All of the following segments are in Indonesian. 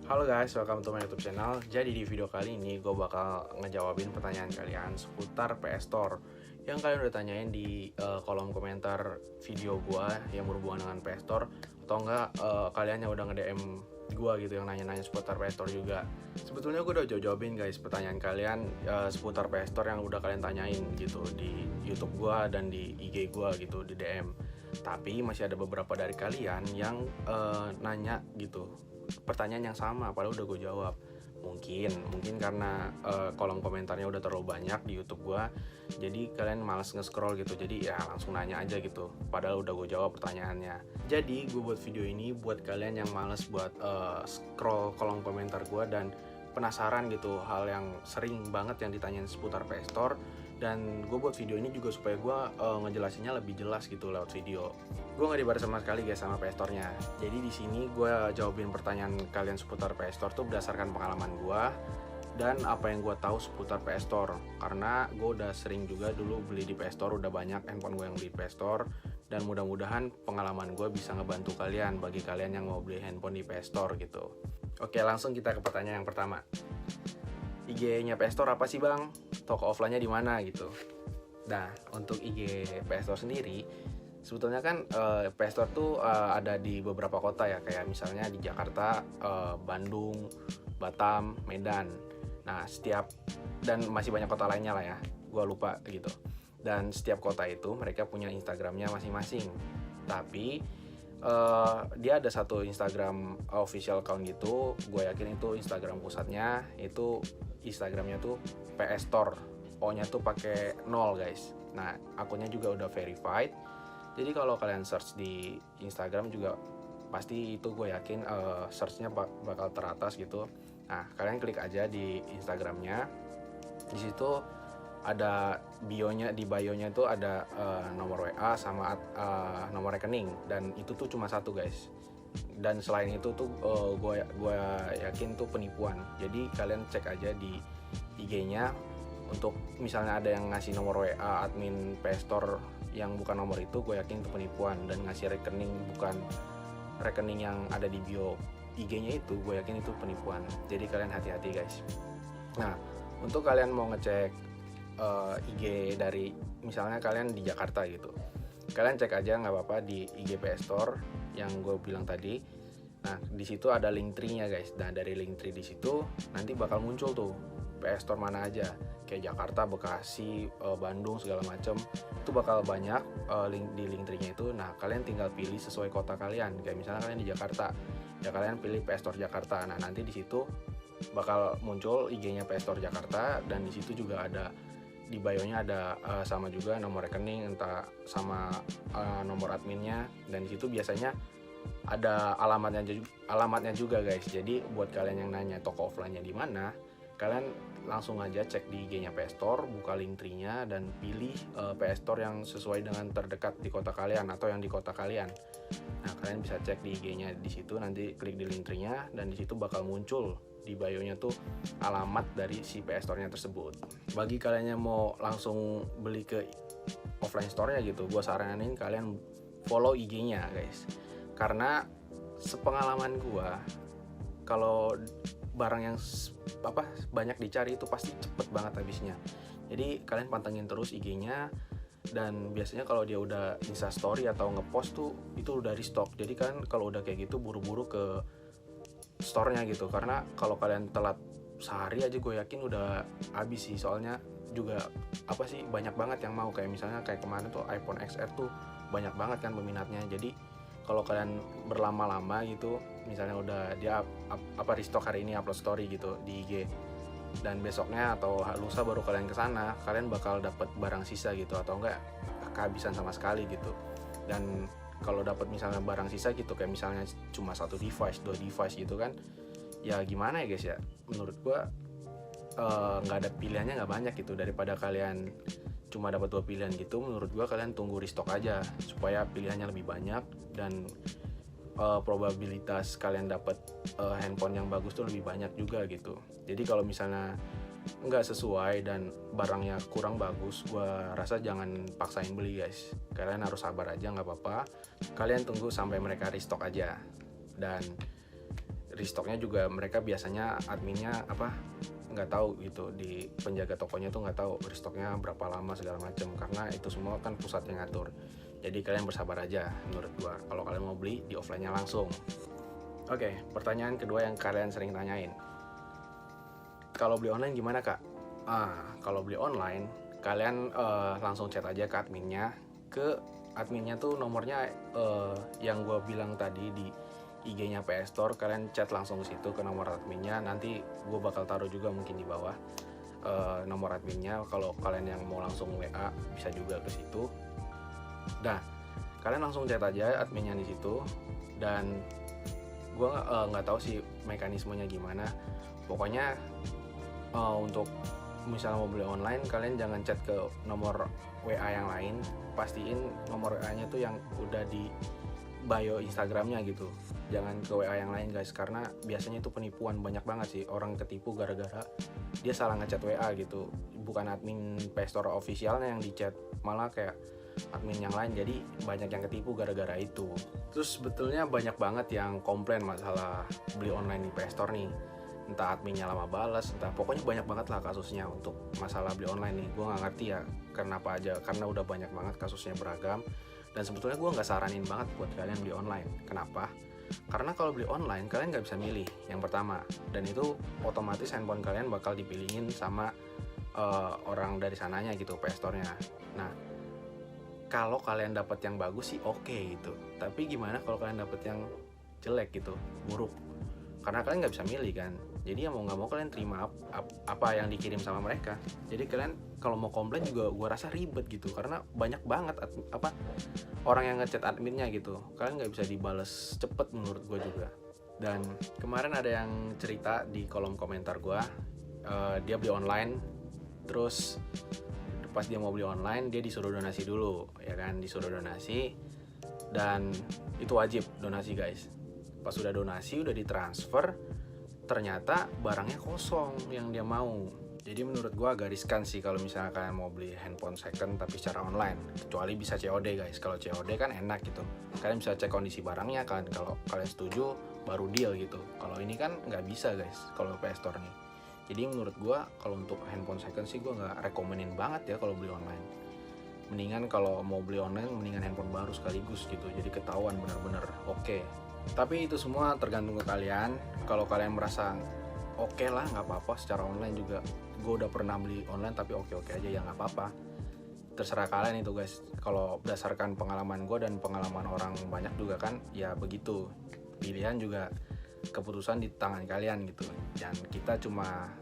Halo guys, welcome to my YouTube channel. Jadi di video kali ini gue bakal ngejawabin pertanyaan kalian seputar PS Store yang kalian udah tanyain di kolom komentar video gue yang berhubungan dengan PS Store, atau enggak kalian yang udah nge-DM gue gitu yang nanya-nanya seputar PS Store juga. Sebetulnya gue udah jawabin guys pertanyaan kalian seputar PS Store yang udah kalian tanyain gitu di YouTube gue dan di IG gue gitu di DM. Tapi masih ada beberapa dari kalian yang nanya gitu pertanyaan yang sama padahal udah gue jawab. Mungkin karena kolom komentarnya udah terlalu banyak di YouTube gue, jadi kalian malas nge-scroll gitu, jadi ya langsung nanya aja gitu padahal udah gue jawab pertanyaannya. Jadi gue buat video ini buat kalian yang malas buat scroll kolom komentar gue dan penasaran gitu hal yang sering banget yang ditanyain seputar PS Store. Dan gue buat video ini juga supaya gue ngejelasinnya lebih jelas gitu lewat video. Gue nggak dibayar sama sekali guys sama PS Store-nya. Jadi di sini gue jawabin pertanyaan kalian seputar PS Store tuh berdasarkan pengalaman gue dan apa yang gue tahu seputar PS Store. Karena gue udah sering juga dulu beli di PS Store, udah banyak handphone gue yang beli di PS Store. Dan mudah-mudahan pengalaman gue bisa ngebantu kalian bagi kalian yang mau beli handphone di PS Store gitu. Oke, langsung kita ke pertanyaan yang pertama. IG-nya PS Store apa sih bang? Toko offline-nya di mana gitu? Nah, untuk IG PS Store sendiri, sebetulnya kan PS Store tuh ada di beberapa kota ya, kayak misalnya di Jakarta, Bandung, Batam, Medan. Nah, dan masih banyak kota lainnya lah ya, gue lupa gitu. Dan setiap kota itu mereka punya Instagramnya masing-masing. Tapi dia ada satu Instagram official account gitu, gue yakin itu Instagram pusatnya, itu Instagramnya tuh PS Store, O-nya tuh pakai 0 guys. Nah, akunnya juga udah verified. Jadi kalau kalian search di Instagram juga pasti itu gue yakin searchnya bakal teratas gitu. Nah, kalian klik aja di Instagramnya. Di situ ada di bio-nya itu ada nomor WA sama nomor rekening, dan itu tuh cuma satu guys. Dan selain itu tuh gue yakin tuh penipuan. Jadi kalian cek aja di IG-nya, untuk misalnya ada yang ngasih nomor WA admin PS Store yang bukan nomor itu, gue yakin itu penipuan, dan ngasih rekening bukan rekening yang ada di bio IG-nya itu, gue yakin itu penipuan. Jadi kalian hati-hati guys. Nah, untuk kalian mau ngecek IG dari misalnya kalian di Jakarta gitu, kalian cek aja nggak apa-apa di IG PS Store yang gue bilang tadi. Nah, di situ ada link tree-nya guys. Nah, dari link tree di situ nanti bakal muncul tuh PS Store mana aja, kayak Jakarta, Bekasi, Bandung segala macem. Itu bakal banyak di link tree-nya itu. Nah, kalian tinggal pilih sesuai kota kalian. Kayak misalnya kalian di Jakarta, ya kalian pilih PS Store Jakarta. Nah, nanti di situ bakal muncul IG-nya PS Store Jakarta, dan di situ juga ada di bio-nya ada sama juga nomor rekening entah sama nomor adminnya, dan di situ biasanya ada alamatnya juga guys. Jadi buat kalian yang nanya toko offline-nya di mana, kalian langsung aja cek di IG-nya PS Store, buka link tree-nya dan pilih PS Store yang sesuai dengan terdekat di kota kalian atau yang di kota kalian. Nah, kalian bisa cek di IG-nya di situ, nanti klik di link tree-nya, dan di situ bakal muncul di bio-nya tuh alamat dari si PS Store-nya tersebut. Bagi kalian yang mau langsung beli ke offline store-nya gitu, gue saranin kalian follow IG-nya guys. Karena sepengalaman gue, kalau barang yang banyak dicari itu pasti cepet banget habisnya. Jadi kalian pantengin terus IG-nya, dan biasanya kalau dia udah Insta story atau ngepost tuh itu udah restock. Jadi kan kalau udah kayak gitu buru-buru ke store-nya gitu, karena kalau kalian telat sehari aja gue yakin udah habis sih. Soalnya juga banyak banget yang mau, kayak misalnya kayak kemarin tuh iPhone XR tuh banyak banget kan peminatnya. Jadi kalau kalian berlama-lama gitu, misalnya udah dia restock hari ini upload story gitu di IG, dan besoknya atau lusa baru kalian kesana, kalian bakal dapat barang sisa gitu, atau enggak kehabisan sama sekali gitu. Dan kalau dapat misalnya barang sisa gitu, kayak misalnya cuma 1 device, 2 device gitu kan, ya gimana ya guys ya, menurut gua nggak ada pilihannya, nggak banyak gitu. Daripada kalian cuma dapat 2 pilihan gitu, menurut gua kalian tunggu restock aja supaya pilihannya lebih banyak, dan probabilitas kalian dapat handphone yang bagus tuh lebih banyak juga gitu. Jadi kalau misalnya nggak sesuai dan barangnya kurang bagus, gue rasa jangan paksain beli guys. Kalian harus sabar aja, nggak apa-apa. Kalian tunggu sampai mereka restock aja. Dan restocknya juga mereka biasanya adminnya nggak tahu gitu, di penjaga tokonya tuh nggak tahu restocknya berapa lama segala macam, karena itu semua kan pusat yang ngatur. Jadi kalian bersabar aja menurut gua kalau kalian mau beli di offline-nya langsung. Oke, pertanyaan kedua yang kalian sering tanyain, kalau beli online gimana kak? Kalau beli online kalian langsung chat aja ke adminnya. Ke adminnya tuh nomornya yang gue bilang tadi di IG-nya PS Store. Kalian chat langsung ke situ ke nomor adminnya. Nanti gue bakal taruh juga mungkin di bawah nomor adminnya. Kalau kalian yang mau langsung WA bisa juga ke situ. Nah, kalian langsung chat aja adminnya di situ. Dan gue nggak tahu sih mekanismenya gimana. Pokoknya untuk misalnya mau beli online, kalian jangan chat ke nomor WA yang lain. Pastiin nomor WA-nya tuh yang udah di bio Instagramnya gitu. Jangan ke WA yang lain guys, karena biasanya itu penipuan. Banyak banget sih orang ketipu gara-gara dia salah ngechat WA gitu. Bukan admin PS Store officialnya yang di chat, malah kayak admin yang lain. Jadi banyak yang ketipu gara-gara itu. Terus sebetulnya banyak banget yang komplain masalah beli online di PS Store nih. Entah adminnya lama balas, entah pokoknya banyak banget lah kasusnya untuk masalah beli online nih. Gue nggak ngerti ya kenapa aja, karena udah banyak banget kasusnya, beragam. Dan sebetulnya gue nggak saranin banget buat kalian beli online. Kenapa? Karena kalau beli online kalian nggak bisa milih yang pertama, dan itu otomatis handphone kalian bakal dipilihin sama orang dari sananya gitu, PS Store-nya. Nah, kalau kalian dapat yang bagus sih oke gitu, tapi gimana kalau kalian dapat yang jelek gitu, buruk? Karena kalian nggak bisa milih kan, jadi ya mau nggak mau kalian terima apa yang dikirim sama mereka. Jadi kalian kalau mau komplain juga gue rasa ribet gitu, karena banyak banget orang yang ngechat adminnya gitu. Kalian nggak bisa dibales cepet menurut gue juga. Dan kemarin ada yang cerita di kolom komentar gue, dia beli online, terus pas dia mau beli online dia disuruh donasi dulu, ya kan, disuruh donasi, dan itu wajib donasi guys. Pas udah donasi, udah ditransfer, ternyata barangnya kosong yang dia mau. Jadi menurut gue agak riskan sih kalau misalnya kalian mau beli handphone second tapi secara online. Kecuali bisa COD guys. Kalau COD kan enak gitu, kalian bisa cek kondisi barangnya kan, kalau kalian setuju baru deal gitu. Kalau ini kan nggak bisa guys kalau PS Store nih. Jadi menurut gue kalau untuk handphone second sih gue nggak rekomenin banget ya kalau beli online. Mendingan kalau mau beli online, mendingan handphone baru sekaligus gitu, jadi ketahuan bener-bener oke. Tapi itu semua tergantung ke kalian. Kalau kalian merasa oke lah, nggak apa-apa secara online juga. Gue udah pernah beli online tapi oke-oke aja, ya nggak apa-apa. Terserah kalian itu guys. Kalau berdasarkan pengalaman gue dan pengalaman orang banyak juga kan, ya begitu. Pilihan juga keputusan di tangan kalian gitu. Dan kita cuma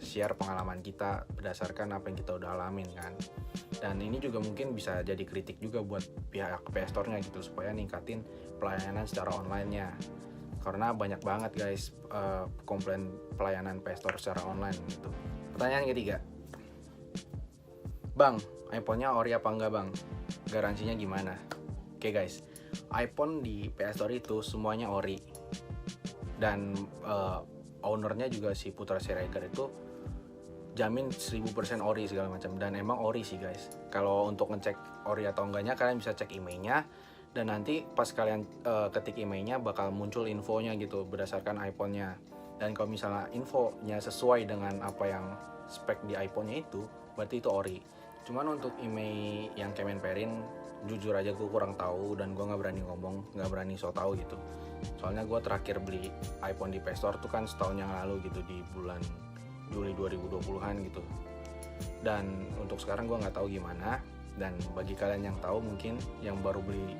share pengalaman kita berdasarkan apa yang kita udah alamin kan. Dan ini juga mungkin bisa jadi kritik juga buat pihak PS Store-nya gitu, supaya ningkatin pelayanan secara online-nya. Karena banyak banget guys komplain pelayanan PS Store secara online gitu. Pertanyaan ketiga, Bang, iPhone-nya ori apa enggak bang? Garansinya gimana? Oke guys, iPhone di PS Store itu semuanya ori. Dan ownernya juga si Putra Siregar itu jamin 1000% ori segala macam, dan emang ori sih guys. Kalau untuk ngecek ori atau enggaknya, kalian bisa cek emailnya, dan nanti pas kalian ketik emailnya bakal muncul infonya gitu berdasarkan iPhone-nya. Dan kalau misalnya infonya sesuai dengan apa yang spek di iPhone-nya itu, berarti itu ori. Cuman untuk email yang Kemenperin, jujur aja gue kurang tahu, dan gue nggak berani ngomong, nggak berani so tau gitu. Soalnya gue terakhir beli iPhone di PS Store tuh kan setahun yang lalu gitu, di bulan Juli 2020-an gitu. Dan untuk sekarang gue nggak tahu gimana. Dan bagi kalian yang tahu mungkin yang baru beli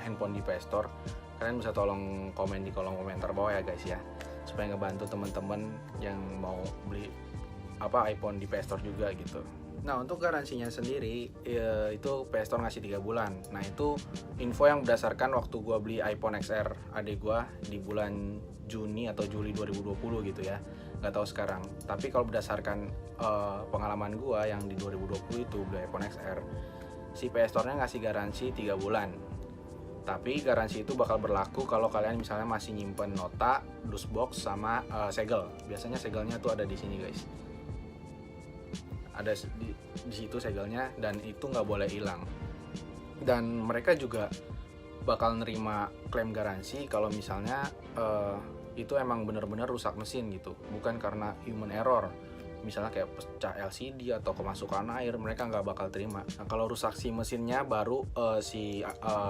handphone di PS Store, kalian bisa tolong komen di kolom komentar bawah ya guys ya, supaya ngebantu teman-teman yang mau beli iPhone di PS Store juga gitu. Nah untuk garansinya sendiri itu PS Store ngasih 3 bulan. Nah itu info yang berdasarkan waktu gue beli iPhone XR adik gue di bulan Juni atau Juli 2020 gitu ya, nggak tahu sekarang. Tapi kalau berdasarkan pengalaman gue yang di 2020 itu beli iPhone XR, si PS Store-nya ngasih garansi 3 bulan. Tapi garansi itu bakal berlaku kalau kalian misalnya masih nyimpen nota, dusbox, sama segel. Biasanya segelnya tuh ada di sini guys, ada di situ segelnya, dan itu nggak boleh hilang. Dan mereka juga bakal nerima klaim garansi kalau misalnya itu emang bener-bener rusak mesin gitu, bukan karena human error. Misalnya kayak pecah LCD atau kemasukan air, mereka nggak bakal terima. Nah kalau rusak si mesinnya, baru si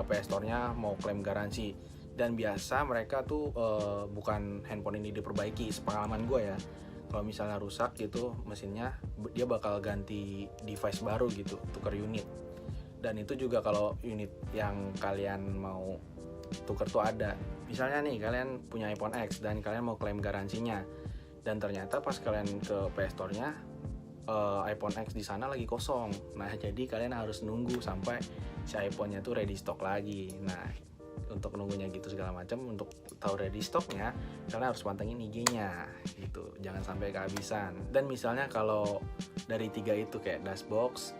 PS Store-nya mau klaim garansi. Dan biasa mereka tuh bukan handphone ini diperbaiki, sepengalaman gue ya. Kalau misalnya rusak gitu mesinnya, dia bakal ganti device baru gitu, tukar unit. Dan itu juga kalau unit yang kalian mau tuker tuh ada. Misalnya nih kalian punya iPhone X dan kalian mau klaim garansinya, dan ternyata pas kalian ke PS Store-nya iPhone X di sana lagi kosong. Nah jadi kalian harus nunggu sampai si iPhone-nya tuh ready stock lagi. Nah untuk nunggunya gitu segala macam, untuk tahu ready stocknya kalian harus pantengin IG-nya gitu, jangan sampai kehabisan. Dan misalnya kalau dari 3 itu kayak dashbox,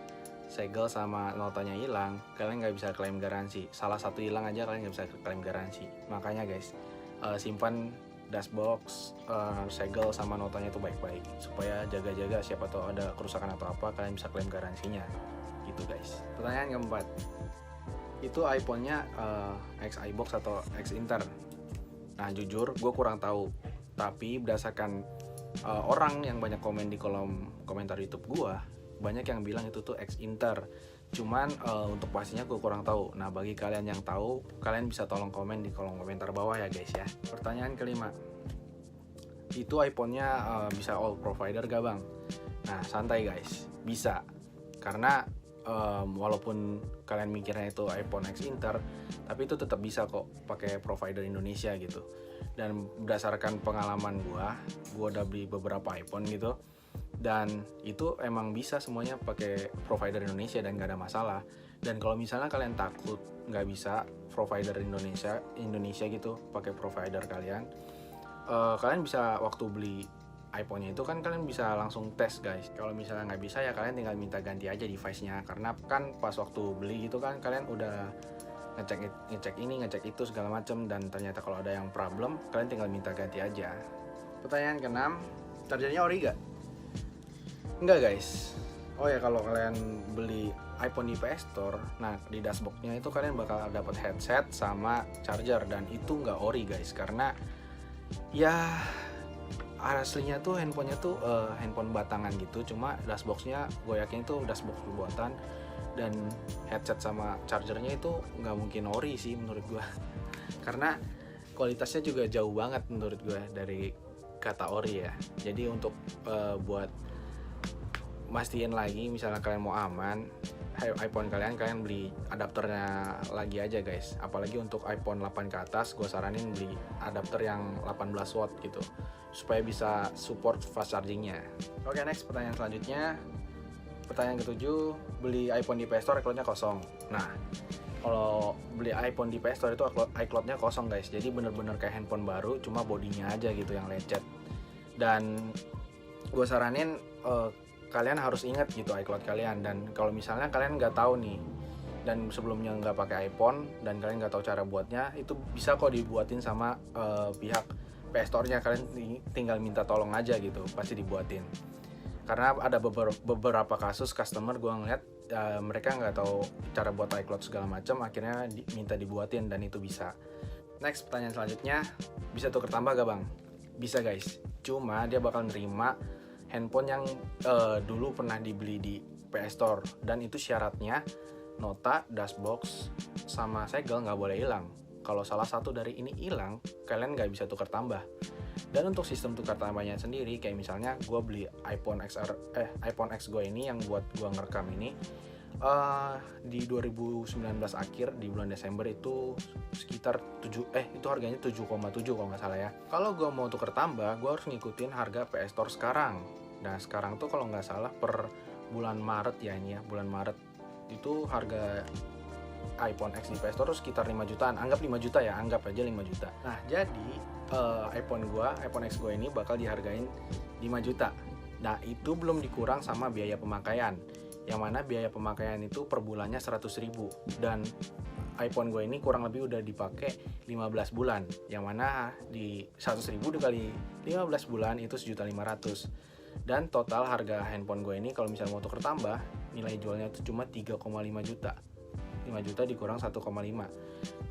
segel sama notanya hilang, kalian nggak bisa klaim garansi. Salah satu hilang aja kalian nggak bisa klaim garansi. Makanya guys, simpan dashbox, segel sama notanya itu baik-baik, supaya jaga-jaga siapa tahu ada kerusakan atau apa, kalian bisa klaim garansinya gitu guys. Pertanyaan keempat, itu iPhone-nya X iBox atau X Inter? Nah jujur gue kurang tahu, tapi berdasarkan orang yang banyak komen di kolom komentar YouTube gue, banyak yang bilang itu tuh X Inter. Cuman untuk pastinya gue kurang tahu. Nah bagi kalian yang tahu, kalian bisa tolong komen di kolom komentar bawah ya guys ya. Pertanyaan kelima, itu iPhone-nya bisa all provider gak bang? Nah santai guys, bisa. Karena walaupun kalian mikirnya itu iPhone X Inter, tapi itu tetap bisa kok pakai provider Indonesia gitu. Dan berdasarkan pengalaman gue udah beli beberapa iPhone gitu, dan itu emang bisa semuanya pakai provider Indonesia dan gak ada masalah. Dan kalau misalnya kalian takut nggak bisa provider Indonesia gitu, pakai provider kalian, kalian bisa waktu beli iPhone-nya itu kan kalian bisa langsung tes guys. Kalau misalnya nggak bisa ya kalian tinggal minta ganti aja device-nya, karena kan pas waktu beli gitu kan kalian udah ngecek ini ngecek itu segala macem, dan ternyata kalau ada yang problem kalian tinggal minta ganti aja. Pertanyaan keenam, chargernya ori gak? Enggak guys. Oh ya, kalau kalian beli iPhone di PS Store, nah di dashboard-nya itu kalian bakal dapat headset sama charger, dan itu nggak ori guys, karena ya aslinya tuh handphonenya tuh handphone batangan gitu, cuma dashbox-nya gue yakin itu dashbox buatan, dan headset sama chargernya itu nggak mungkin ori sih menurut gue karena kualitasnya juga jauh banget menurut gue dari kata ori ya. Jadi untuk buat mastiin lagi misalnya kalian mau aman iPhone kalian beli adapternya lagi aja guys. Apalagi untuk iPhone 8 ke atas, gue saranin beli adapter yang 18 watt gitu, supaya bisa support fast chargingnya. Oke, next pertanyaan selanjutnya. Pertanyaan ketujuh, beli iPhone di PS Store iCloud-nya kosong. Nah, kalau beli iPhone di PS Store itu iCloud-nya kosong guys. Jadi bener-bener kayak handphone baru, cuma bodinya aja gitu yang lecet. Dan gue saranin kalian harus ingat gitu iCloud kalian. Dan kalau misalnya kalian nggak tahu nih, dan sebelumnya nggak pakai iPhone dan kalian nggak tahu cara buatnya, itu bisa kok dibuatin sama pihak PS Store-nya. Kalian tinggal minta tolong aja gitu, pasti dibuatin. Karena ada beberapa kasus customer gue ngeliat mereka nggak tahu cara buat iCloud segala macam, akhirnya minta dibuatin, dan itu bisa. Next, pertanyaan selanjutnya, bisa tuker tambah gak bang? Bisa guys, cuma dia bakal nerima handphone yang dulu pernah dibeli di PS Store, dan itu syaratnya nota, dashbox, sama segel nggak boleh hilang. Kalau salah satu dari ini hilang, kalian nggak bisa tukar tambah. Dan untuk sistem tukar tambahnya sendiri, kayak misalnya gue beli iPhone X gue ini yang buat gue ngerekam ini di 2019 akhir, di bulan Desember itu sekitar itu harganya 7,7 kalau nggak salah ya. Kalau gue mau tukar tambah, gue harus ngikutin harga PS Store sekarang. Nah sekarang tuh kalau nggak salah per bulan Maret ya, ini ya bulan Maret itu harga iPhone X di PS Store sekitar 5 jutaan. Anggap 5 juta ya, anggap aja 5 juta. Nah jadi iPhone X gue ini bakal dihargain 5 juta. Nah itu belum dikurang sama biaya pemakaian, yang mana biaya pemakaian itu per bulannya 100 ribu. Dan iPhone gue ini kurang lebih udah dipakai 15 bulan, yang mana di 100 ribu dikali 15 bulan itu 1.500.000. Dan total harga handphone gue ini kalau misalnya mau tuker tambah, nilai jualnya itu cuma 3,5 juta. juta dikurang 1,5,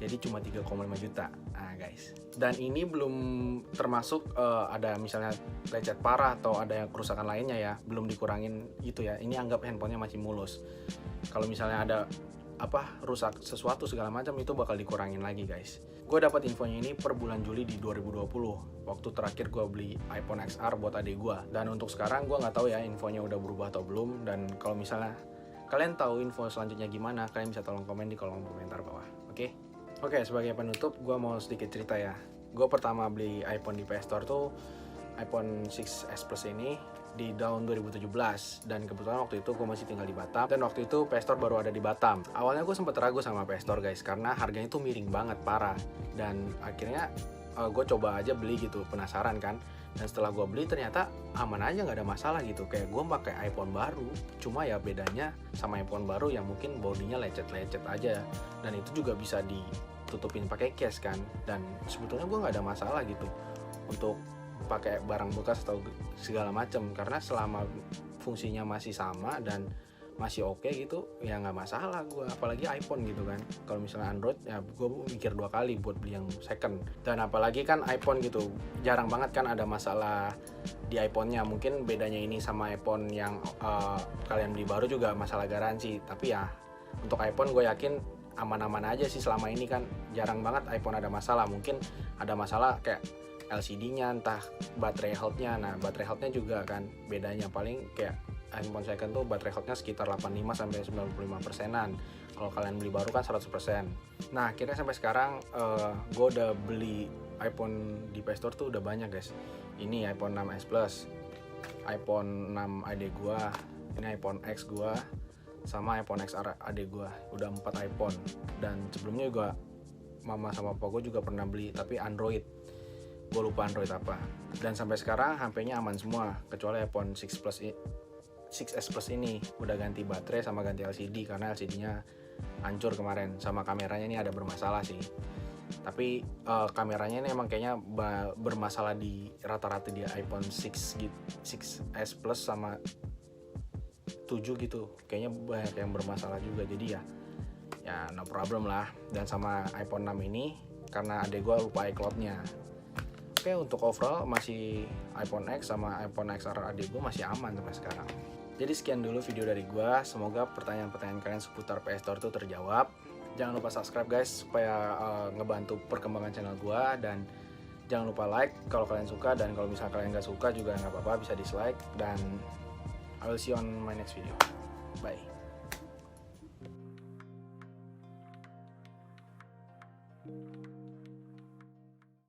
jadi cuma 3,5 juta. Nah guys, dan ini belum termasuk ada misalnya lecet parah atau ada yang kerusakan lainnya ya, belum dikurangin itu ya. Ini anggap handphonenya masih mulus. Kalau misalnya ada rusak sesuatu segala macam, itu bakal dikurangin lagi guys. Gue dapat infonya ini per bulan Juli di 2020, waktu terakhir gue beli iPhone XR buat adik gue. Dan untuk sekarang gue nggak tahu ya infonya udah berubah atau belum. Dan kalau misalnya kalian tahu info selanjutnya gimana, kalian bisa tolong komen di kolom komentar bawah. Oke, sebagai penutup gue mau sedikit cerita ya. Gue pertama beli iPhone di PS Store tuh iPhone 6s Plus ini di tahun 2017, dan kebetulan waktu itu gue masih tinggal di Batam, dan waktu itu PS Store baru ada di Batam. Awalnya gue sempet ragu sama PS Store guys, karena harganya tuh miring banget, parah. Dan akhirnya gue coba aja beli gitu, penasaran kan. Dan setelah gue beli ternyata aman aja, nggak ada masalah gitu. Kayak gue pakai iPhone baru, cuma ya bedanya sama iPhone baru yang mungkin bodinya lecet-lecet aja, dan itu juga bisa ditutupin pakai case kan. Dan sebetulnya gue nggak ada masalah gitu untuk pakai barang bekas atau segala macam, karena selama fungsinya masih sama dan masih oke gitu ya nggak masalah gue. Apalagi iPhone gitu kan, kalau misalnya Android ya gue mikir 2 kali buat beli yang second. Dan apalagi kan iPhone gitu jarang banget kan ada masalah di iPhone-nya. Mungkin bedanya ini sama iPhone yang kalian beli baru juga masalah garansi, tapi ya untuk iPhone gue yakin aman-aman aja sih. Selama ini kan jarang banget iPhone ada masalah. Mungkin ada masalah kayak LCD-nya, entah baterai health-nya. Nah, baterai health-nya juga kan bedanya, paling kayak iPhone second tuh baterai health-nya sekitar 85-95%-an. Kalau kalian beli baru kan 100%. Nah, akhirnya sampai sekarang gue udah beli iPhone di PS Store tuh udah banyak guys. Ini iPhone 6s Plus, iPhone 6 adik gue, ini iPhone X gue, sama iPhone XR adik gue. Udah 4 iPhone. Dan sebelumnya juga mama sama papa gue juga pernah beli, tapi Android. Gue lupa Android apa. Dan sampai sekarang HP-nya aman semua, kecuali iPhone 6s Plus ini udah ganti baterai sama ganti LCD, karena LCD-nya hancur kemarin. Sama kameranya ini ada bermasalah sih, tapi kameranya ini emang kayaknya bermasalah di rata-rata di iPhone 6s Plus sama 7 gitu, kayaknya banyak yang bermasalah juga. Jadi ya no problem lah. Dan sama iPhone 6 ini karena adek gue lupa iCloud-nya. Oke, untuk overall masih iPhone X sama iPhone XR adik gue masih aman sampai sekarang. Jadi sekian dulu video dari gue. Semoga pertanyaan-pertanyaan kalian seputar PS Store itu terjawab. Jangan lupa subscribe guys, supaya ngebantu perkembangan channel gue. Dan jangan lupa like kalau kalian suka, dan kalau misalnya kalian nggak suka juga nggak apa-apa, bisa dislike. Dan I will see you on my next video. Bye.